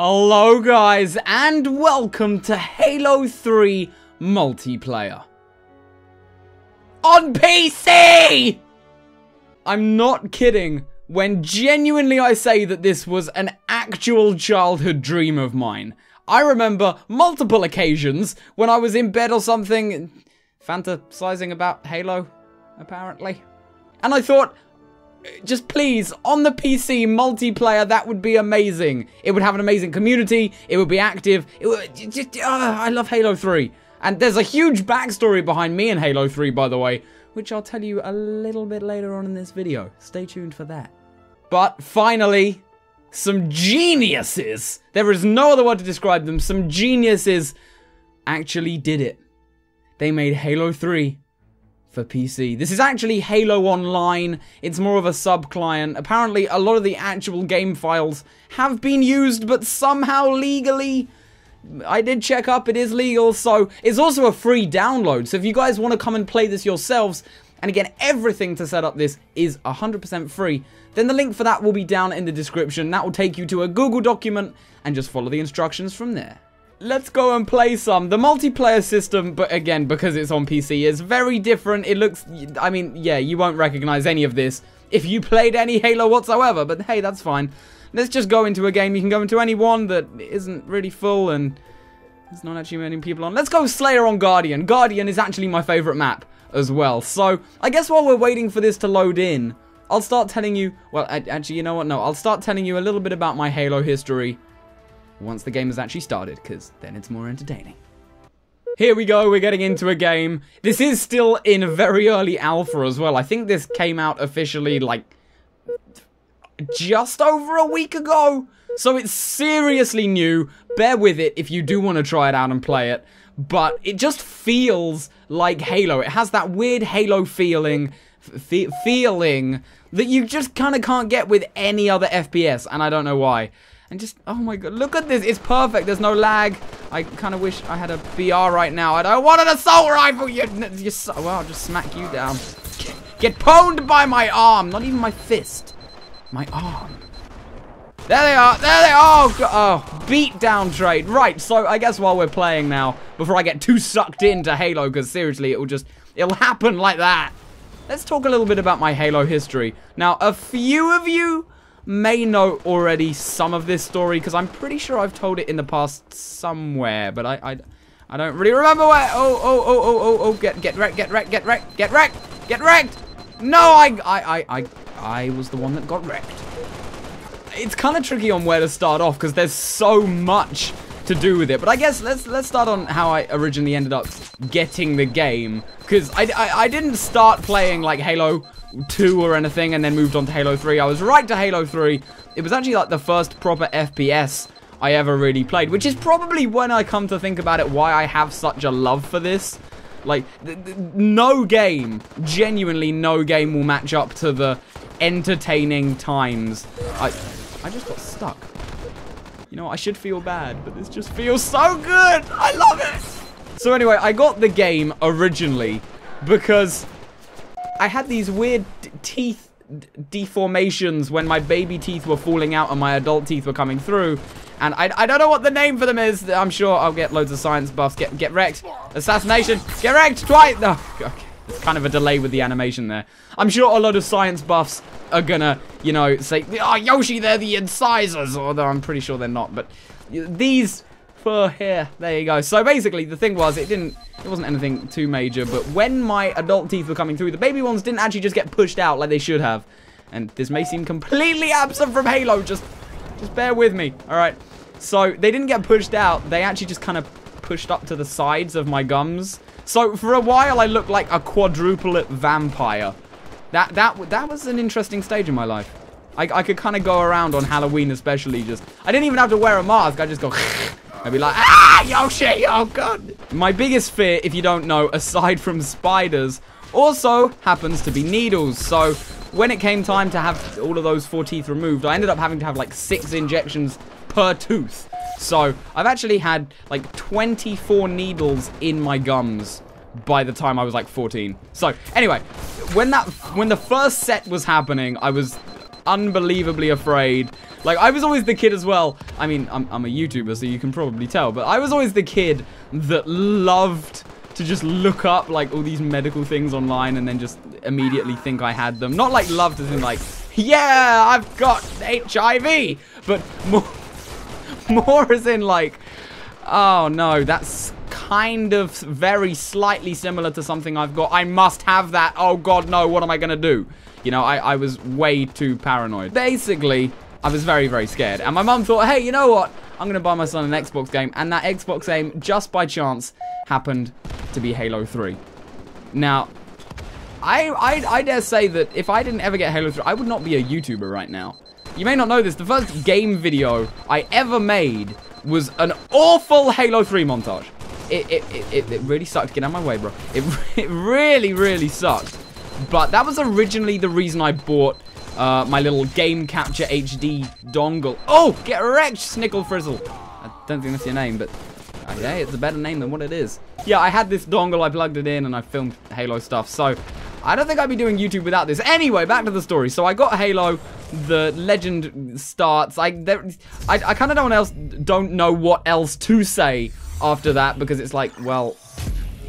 Hello guys, and welcome to Halo 3 multiplayer. On PC! I'm not kidding when genuinely I say that this was an actual childhood dream of mine. I remember multiple occasions when I was in bed or something, fantasizing about Halo, apparently. And I thought, just please, on the PC multiplayer, that would be amazing. It would have an amazing community. It would be active. It would just, I love Halo 3. And there's a huge backstory behind me in Halo 3, by the way, which I'll tell you a little bit later on in this video. Stay tuned for that. But finally, some geniuses, there is no other word to describe them, some geniuses actually did it. They made Halo 3 for PC. This is actually Halo Online. It's more of a sub-client. Apparently, a lot of the actual game files have been used, but somehow legally. I did check up, it is legal, so it's also a free download. So if you guys want to come and play this yourselves, and again, everything to set up this is 100% free, then the link for that will be down in the description. That will take you to a Google document, and just follow the instructions from there. Let's go and play some. The multiplayer system, but again, because it's on PC, is very different. It looks, I mean, yeah, you won't recognize any of this if you played any Halo whatsoever, but hey, that's fine. Let's just go into a game. You can go into any one that isn't really full and there's not actually many people on. Let's go Slayer on Guardian. Guardian is actually my favorite map as well. So, I guess while we're waiting for this to load in, I'll start telling you, well, actually, you know what? No, I'll start telling you a little bit about my Halo history once the game has actually started, because then it's more entertaining. Here we go, we're getting into a game. This is still in a very early alpha as well. I think this came out officially, like, just over a week ago. So it's seriously new. Bear with it if you do want to try it out and play it. But it just feels like Halo. It has that weird Halo feeling that you just kind of can't get with any other FPS, and I don't know why. And just, oh my god, look at this, it's perfect, there's no lag. I kind of wish I had a BR right now. I don't want an assault rifle, well, I'll just smack you down. Get pwned by my arm, not even my fist. My arm. There they are, oh, beat down trade. Right, so I guess while we're playing now, before I get too sucked into Halo, because seriously, it'll happen like that. Let's talk a little bit about my Halo history. Now, a few of you may know already some of this story, because I'm pretty sure I've told it in the past somewhere, but I don't really remember where. Oh, get wrecked. No, I was the one that got wrecked. It's kind of tricky on where to start off, because there's so much to do with it, but I guess let's start on how I originally ended up getting the game, because I didn't start playing like Halo 2 or anything and then moved on to Halo 3. I was right to Halo 3. It was actually like the first proper FPS I ever really played, which is probably, when I come to think about it, why I have such a love for this. Like, no game, genuinely no game will match up to the entertaining times. I just got stuck. You know, I should feel bad, but this just feels so good. I love it. So anyway, I got the game originally because I had these weird teeth deformations when my baby teeth were falling out and my adult teeth were coming through. And I don't know what the name for them is. I'm sure I'll get loads of science buffs. Get wrecked. Assassination. Get wrecked twice. No, okay. There's kind of a delay with the animation there. I'm sure a lot of science buffs are gonna, you know, say, oh, Yoshi, they're the incisors. Although I'm pretty sure they're not. But these for here, there you go. So basically, the thing was, it wasn't anything too major. But when my adult teeth were coming through, the baby ones didn't actually just get pushed out like they should have. And this may seem completely absent from Halo. Just bear with me. All right. So they didn't get pushed out. They actually just kind of pushed up to the sides of my gums. So for a while, I looked like a quadruplet vampire. That was an interesting stage in my life. I could kind of go around on Halloween especially, I didn't even have to wear a mask. I just go, I'd be like, ah, Yoshi, oh god. My biggest fear, if you don't know, aside from spiders, also happens to be needles. So when it came time to have all of those 4 teeth removed, I ended up having to have like 6 injections per tooth. So I've actually had like 24 needles in my gums by the time I was like 14. So anyway, when the first set was happening, I was unbelievably afraid. Like, I was always the kid as well. I mean, I'm a YouTuber, so you can probably tell. But I was always the kid that loved to just look up, like, all these medical things online and then just immediately think I had them. Not, like, loved as in, like, yeah, I've got HIV. But more as in, like, oh, no, that's kind of very slightly similar to something I've got. I must have that. Oh, God, no, what am I going to do? You know, I was way too paranoid. Basically, I was very, very scared. And my mum thought, hey, you know what? I'm going to buy my son an Xbox game. And that Xbox game, just by chance, happened to be Halo 3. Now, I dare say that if I didn't ever get Halo 3, I would not be a YouTuber right now. You may not know this. The first game video I ever made was an awful Halo 3 montage. It really sucked. Get out of my way, bro. It really, really sucked. But that was originally the reason I bought my little Game Capture HD dongle. Oh, get wrecked, Snickle Frizzle. I don't think that's your name, but yeah, it's a better name than what it is. Yeah, I had this dongle, I plugged it in, and I filmed Halo stuff. So I don't think I'd be doing YouTube without this. Anyway, back to the story. So I got Halo. The legend starts. I kind of don't know what else to say after that, because it's like, well,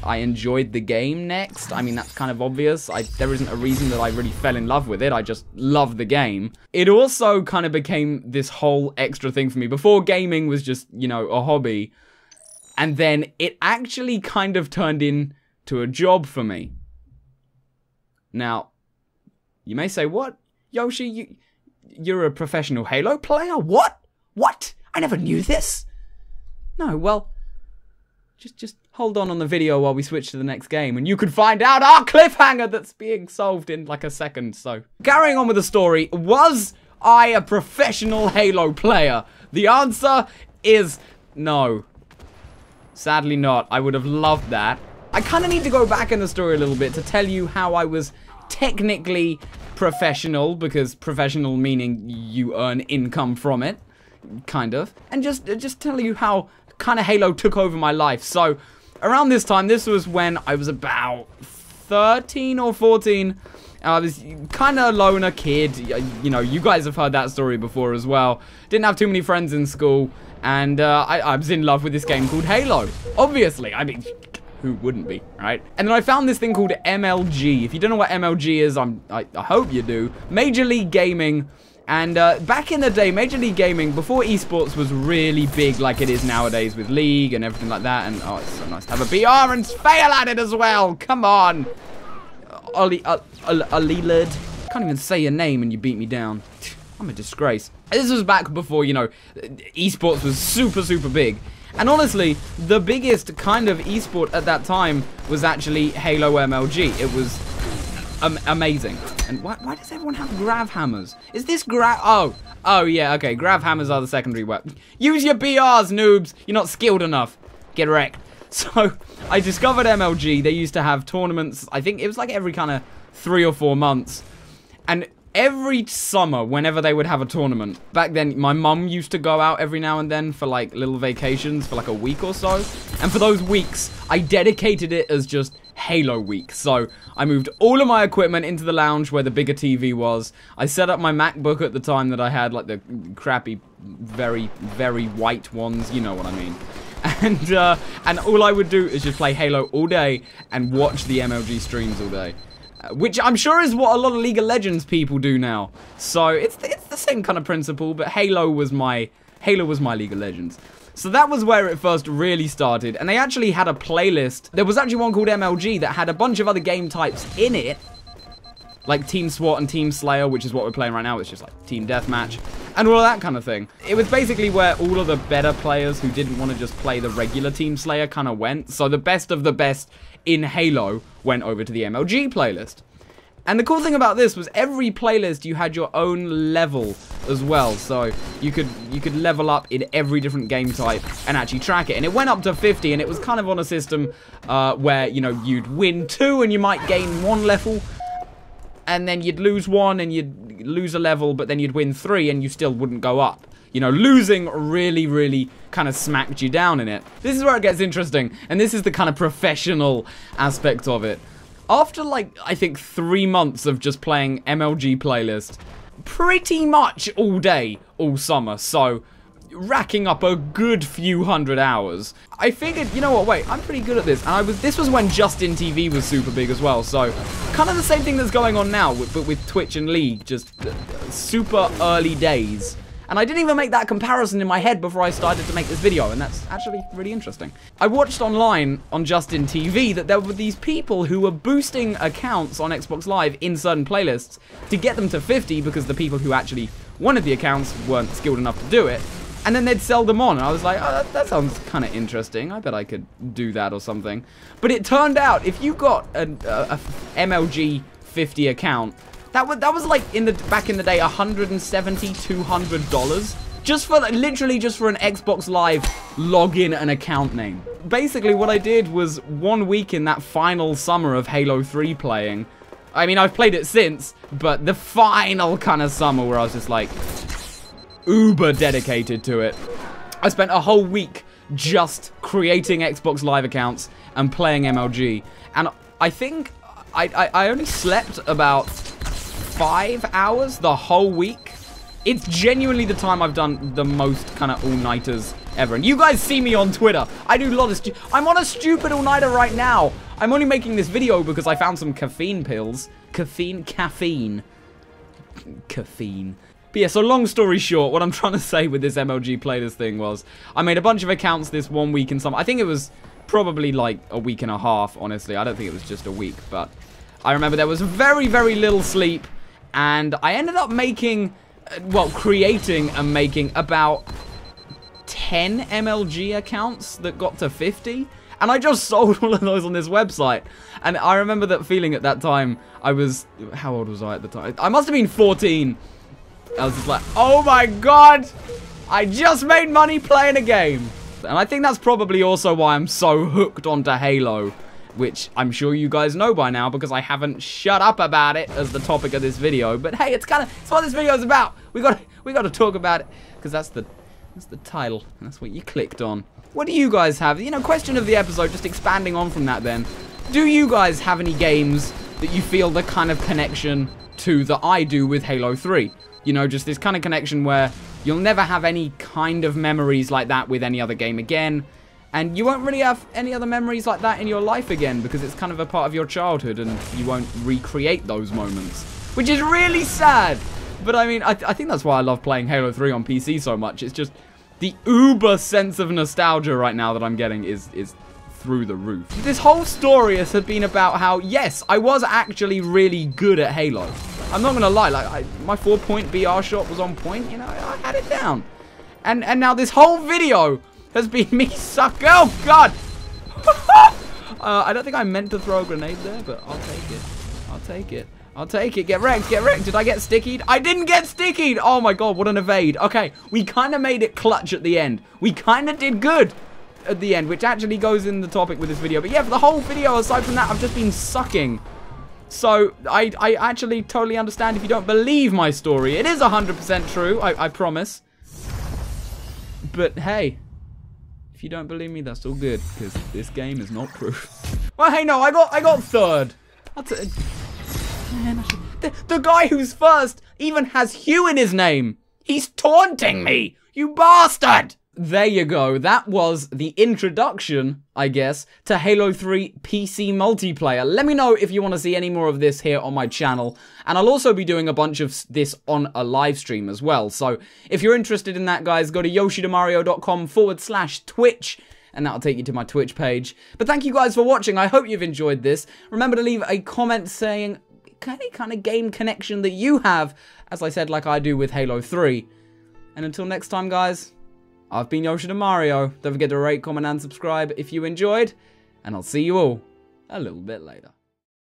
I enjoyed the game next. I mean, that's kind of obvious. There isn't a reason that I really fell in love with it. I just love the game. It also kind of became this whole extra thing for me. Before, gaming was just, you know, a hobby. And then it actually kind of turned into a job for me. Now, you may say, what? Yoshi, you're a professional Halo player? What? What? I never knew this. No, well, just hold on the video while we switch to the next game, and you can find out our cliffhanger that's being solved in like a second. So, carrying on with the story, was I a professional Halo player? The answer is no. Sadly not. I would have loved that. I kind of need to go back in the story a little bit to tell you how I was technically professional, because professional meaning you earn income from it, kind of, and just tell you how kind of Halo took over my life. So around this time, this was when I was about 13 or 14. I was kind of a loner kid. You know, you guys have heard that story before as well. Didn't have too many friends in school, and I was in love with this game called Halo. Obviously, I mean, who wouldn't be, right? And then I found this thing called MLG. If you don't know what MLG is, I hope you do. Major League Gaming. And back in the day, Major League Gaming, before esports was really big like it is nowadays with League and everything like that. And oh, it's so nice to have a BR and fail at it as well. Come on. Olilid. Can't even say your name and you beat me down. I'm a disgrace. This was back before, you know, esports was super, super big. And honestly, the biggest kind of esport at that time was actually Halo MLG. It was amazing. And why does everyone have grav hammers? Is this oh yeah, okay, grav hammers are the secondary weapon. Use your BRs, noobs. You're not skilled enough. Get wrecked. So, I discovered MLG. They used to have tournaments. I think it was like every kind of 3 or 4 months. And every summer, whenever they would have a tournament, back then, my mum used to go out every now and then for like little vacations for like a week or so. And for those weeks, I dedicated it as just Halo week. So I moved all of my equipment into the lounge where the bigger TV was. I set up my MacBook at the time that I had, like the crappy, very, very white ones. You know what I mean. And all I would do is just play Halo all day and watch the MLG streams all day. Which I'm sure is what a lot of League of Legends people do now. So it's the same kind of principle, but Halo was my League of Legends. So that was where it first really started, and they actually had a playlist. There was actually one called MLG that had a bunch of other game types in it, like Team SWAT and Team Slayer, which is what we're playing right now. It's just like Team Deathmatch and all of that kind of thing. It was basically where all of the better players who didn't want to just play the regular Team Slayer kind of went. So the best of the best in Halo went over to the MLG playlist. And the cool thing about this was every playlist you had your own level as well, so you could level up in every different game type and actually track it. And it went up to 50, and it was kind of on a system where, you know, you'd win 2 and you might gain 1 level, and then you'd lose 1 and you'd lose a level, but then you'd win 3 and you still wouldn't go up. You know, losing really, really kind of smacked you down in it. This is where it gets interesting, and this is the kind of professional aspect of it. After, like, I think 3 months of just playing MLG playlist, pretty much all day, all summer, so racking up a good few hundred hours. I figured, you know what, wait, I'm pretty good at this. And this was when Justin TV was super big as well, so kind of the same thing that's going on now, but with Twitch and League, just super early days. And I didn't even make that comparison in my head before I started to make this video, and that's actually really interesting. I watched online on Justin TV that there were these people who were boosting accounts on Xbox Live in certain playlists to get them to 50 because the people who actually wanted the accounts weren't skilled enough to do it. And then they'd sell them on, and I was like, oh, that sounds kind of interesting. I bet I could do that or something. But it turned out, if you got a MLG 50 account, that was like, back in the day, $170, $200. Just for, literally just for an Xbox Live login and account name. Basically, what I did was 1 week in that final summer of Halo 3 playing. I mean, I've played it since, but the final kind of summer where I was just like uber dedicated to it. I spent a whole week just creating Xbox Live accounts and playing MLG. And I think I only slept about 5 hours the whole week. It's genuinely the time I've done the most kind of all-nighters ever. And you guys see me on Twitter. I do a lot of I'm on a stupid all-nighter right now. I'm only making this video because I found some caffeine pills. Caffeine. But yeah, so long story short, what I'm trying to say with this MLG playlist thing was, I made a bunch of accounts this 1 week in summer. I think it was probably like a week and a half, honestly. I don't think it was just a week, but I remember there was very, very little sleep, and I ended up making, well, creating and making about 10 MLG accounts that got to 50. And I just sold all of those on this website. And I remember that feeling at that time. I was, how old was I at the time? I must have been 14. I was just like, oh my god, I just made money playing a game. And I think that's probably also why I'm so hooked onto Halo, which I'm sure you guys know by now because I haven't shut up about it as the topic of this video. But hey, it's what this video is about. We got to talk about it because that's the title. That's what you clicked on. What do you guys have? You know, question of the episode, just expanding on from that then. Do you guys have any games that you feel the kind of connection to that I do with Halo 3? You know, just this kind of connection where you'll never have any kind of memories like that with any other game again. And you won't really have any other memories like that in your life again because it's kind of a part of your childhood and you won't recreate those moments. Which is really sad. But I mean, I think that's why I love playing Halo 3 on PC so much. It's just the uber sense of nostalgia right now that I'm getting is through the roof. This whole story has been about how, yes, I was actually really good at Halo. I'm not gonna lie, like my 4-point BR shot was on point, you know, I had it down. And now this whole video has been me suck. Oh god! I don't think I meant to throw a grenade there, but I'll take it. I'll take it. I'll take it. Get wrecked, get wrecked. Did I get stickied? I didn't get stickied! Oh my god, what an evade. Okay, we kind of made it clutch at the end. We kind of did good at the end, which actually goes in the topic with this video. But yeah, for the whole video, aside from that, I've just been sucking. So, I actually totally understand if you don't believe my story. It is 100% true, I promise. But hey, if you don't believe me, that's all good, because this game is not proof. Well, hey, no, I got third. Man, the guy who's first even has Hugh in his name. He's taunting me, you bastard! There you go. That was the introduction, I guess, to Halo 3 PC multiplayer. Let me know if you want to see any more of this here on my channel. And I'll also be doing a bunch of this on a live stream as well. So if you're interested in that, guys, go to YoshiToMario.com/Twitch. And that'll take you to my Twitch page. But thank you guys for watching. I hope you've enjoyed this. Remember to leave a comment saying any kind of game connection that you have, as I said, like I do with Halo 3. And until next time, guys, I've been YoshiToMario. Don't forget to rate, comment, and subscribe if you enjoyed. And I'll see you all a little bit later.